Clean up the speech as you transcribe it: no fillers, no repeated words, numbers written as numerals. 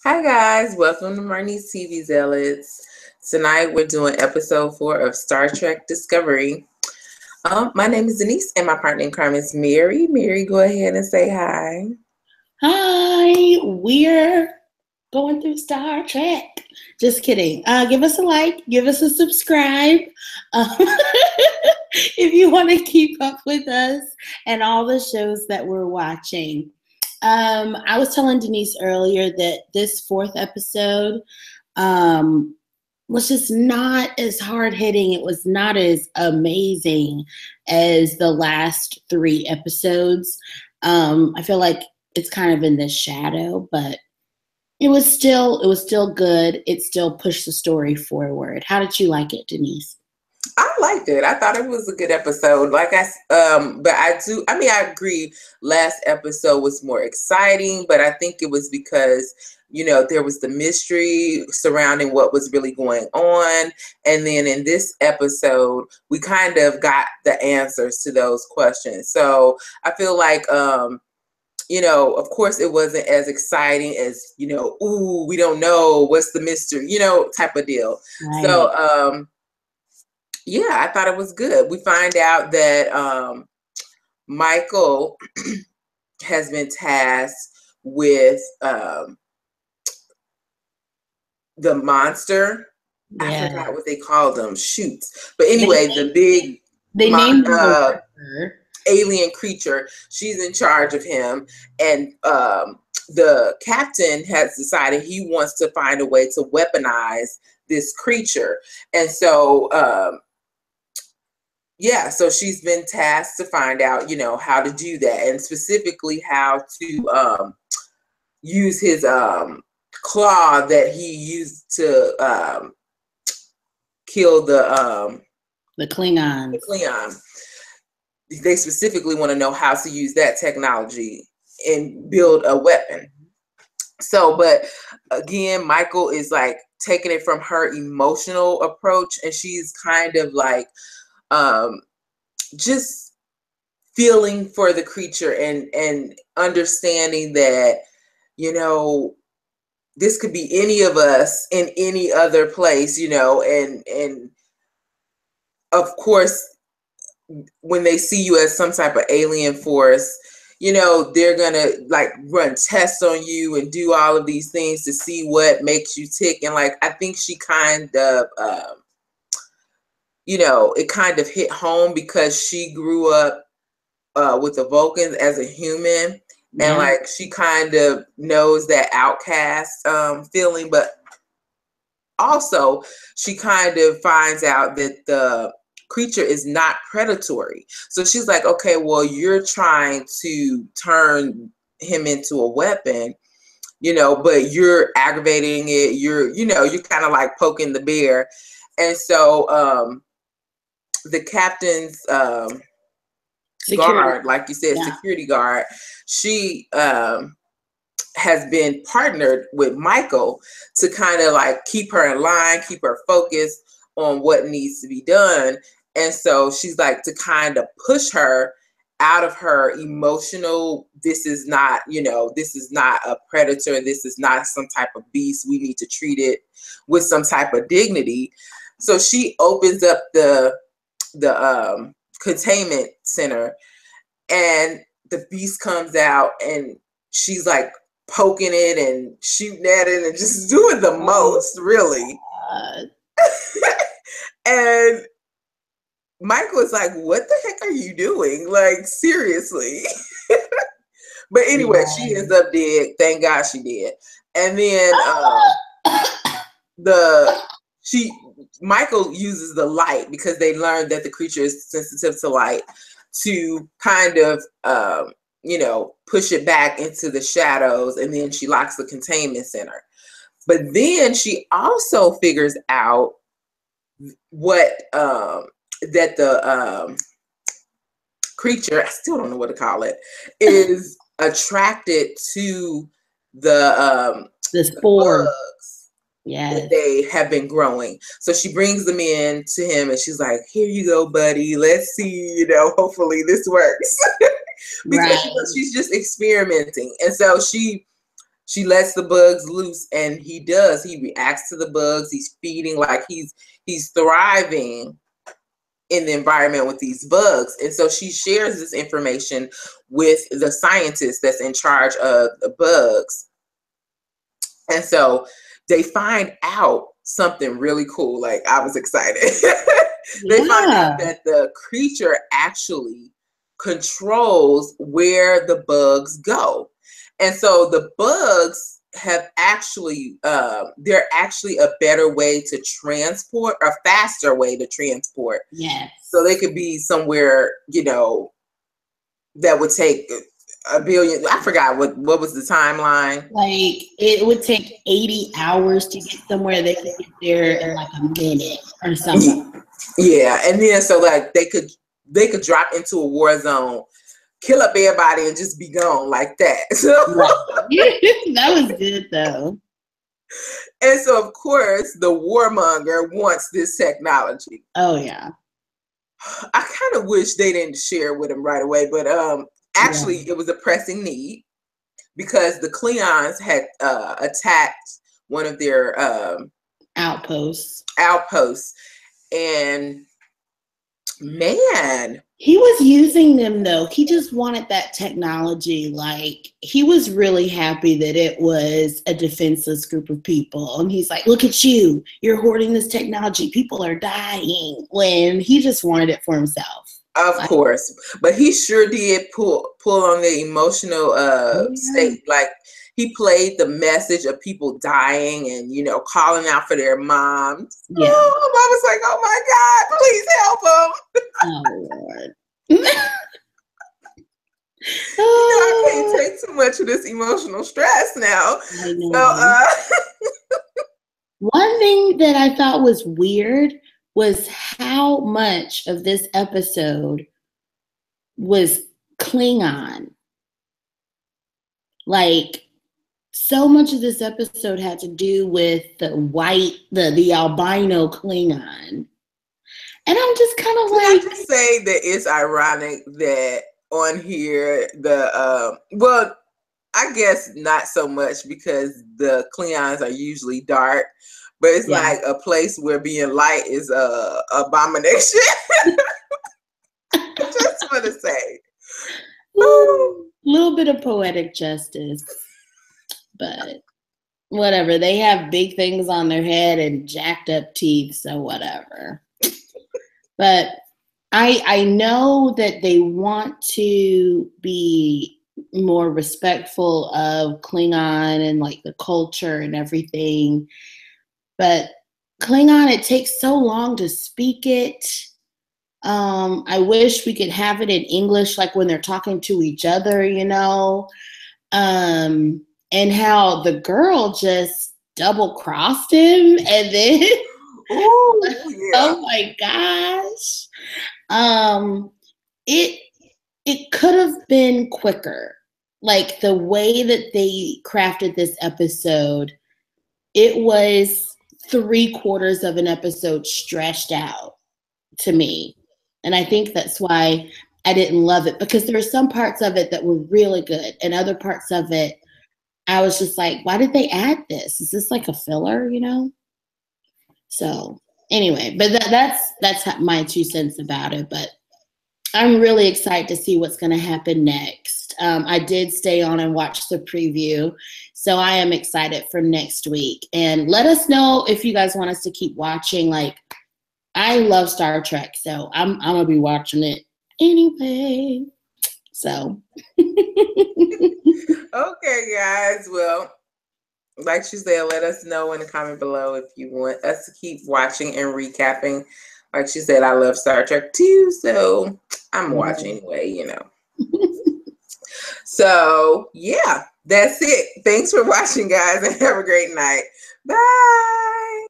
Hi guys, welcome to Marnie's TV Zealots. Tonight we're doing episode 4 of Star Trek Discovery. My name is Denise and my partner in crime is Mary. Mary, go ahead and say hi. Hi, we're going through Star Trek. Just kidding. Give us a like, give us a subscribe. Um, if you want to keep up with us and all the shows that we're watching. I was telling Denise earlier that this fourth episode was just not as hard hitting. It was not as amazing as the last 3 episodes. I feel like it's kind of in the shadow, but it was still good. It still pushed the story forward. How did you like it, Denise? I liked it. I thought it was a good episode. But I agree. Last episode was more exciting, but I think it was because, there was the mystery surrounding what was really going on. And then in this episode, we kind of got the answers to those questions. So I feel like, of course it wasn't as exciting as, ooh, we don't know what's the mystery, type of deal. Right. So, yeah, I thought it was good. We find out that Michael has been tasked with the monster. Yeah. I forgot what they called them, shoots. But anyway, they named alien creature. She's in charge of him, and the captain has decided he wants to find a way to weaponize this creature, and so. So she's been tasked to find out, how to do that, and specifically how to use his claw that he used to kill the Klingons. The Klingon. They specifically want to know how to use that technology and build a weapon. So, but again, Michael is like taking it from her emotional approach, and she's kind of like just feeling for the creature and understanding that, this could be any of us in any other place, and of course, when they see you as some type of alien force, they're gonna like run tests on you and do all of these things to see what makes you tick. And like, I think she kind of it kind of hit home because she grew up with the Vulcans as a human, and like she kind of knows that outcast feeling, but also she kind of finds out that the creature is not predatory. So she's like, okay, well, you're trying to turn him into a weapon, but you're aggravating it. You're kind of like poking the bear. And so the captain's guard, like you said, security guard, she has been partnered with Michael to kind of like keep her in line, keep her focused on what needs to be done. And so she's like to kind of push her out of her emotional, this is not a predator. This is not some type of beast. We need to treat it with some type of dignity. So she opens up the containment center, and the beast comes out, and she's like poking it and shooting at it and just doing the most, really. And Michael is like, what the heck are you doing? Like, seriously. But anyway, she ends up dead. Thank God she did. And then Michael uses the light, because they learned that the creature is sensitive to light, to kind of push it back into the shadows, and then she locks the containment center. But then she also figures out what that the creature, I still don't know what to call it, is attracted to the spores. That they have been growing. So she brings them in to him, and she's like, here you go, buddy. Let's see, hopefully this works. Because she's just experimenting. And so she she lets the bugs loose, and he reacts to the bugs. He's feeding, like he's thriving in the environment with these bugs. And so she shares this information with the scientist that's in charge of the bugs. And so they find out something really cool. Like, I was excited. They find out that the creature actually controls where the bugs go. And so the bugs have actually, they're actually a better way to transport, a faster way to transport. Yes. So they could be somewhere, you know, that would take a billion. I forgot what was the timeline. Like, it would take 80 hours to get somewhere. They could get there in like a minute or something. Yeah, and then so like they could drop into a war zone, kill up everybody, and just be gone like that. So that was good though. And so of course the warmonger wants this technology. Oh yeah. I kind of wish they didn't share with him right away, but actually it was a pressing need because the Klingons had attacked one of their outposts, and man, he was using them though. He just wanted that technology. Like, he was really happy that it was a defenseless group of people. And he's like, look at you. You're hoarding this technology. People are dying. When he just wanted it for himself. Of course. But he sure did pull on the emotional state. Like, he played the message of people dying and, you know, calling out for their moms. Yeah. Oh, I was like, oh my God, please help them. Oh, Lord. I can't take too much of this emotional stress now. I know. So, one thing that I thought was weird was how much of this episode was Klingon. Like, so much of this episode had to do with the albino Klingon. And I'm just kind of like... Can I just say that it's ironic that on here, well, I guess not so much because the Klingons are usually dark, but it's like a place where being light is a abomination. I just want to say. A little bit of poetic justice. But whatever. They have big things on their head and jacked up teeth, so whatever. But I know that they want to be more respectful of Klingon and like the culture and everything. But Klingon, it takes so long to speak it. I wish we could have it in English, like when they're talking to each other, you know. And how the girl just double-crossed him, and then ooh, yeah. Oh my gosh. It could have been quicker. Like, the way that they crafted this episode, it was 3/4 of an episode stretched out to me. And I think that's why I didn't love it, because there were some parts of it that were really good, and other parts of it I was just like, why did they add this? Is this like a filler, you know? So anyway, but that's my 2 cents about it. But I'm really excited to see what's going to happen next. I did stay on and watch the preview, so I am excited for next week. And let us know if you guys want us to keep watching. Like, I love Star Trek, so I'm gonna be watching it anyway. So. Okay, guys. Well, like she said, let us know in the comment below if you want us to keep watching and recapping. Like she said, I love Star Trek too, so I'm watching anyway, you know. So, yeah, that's it. Thanks for watching, guys, and have a great night. Bye.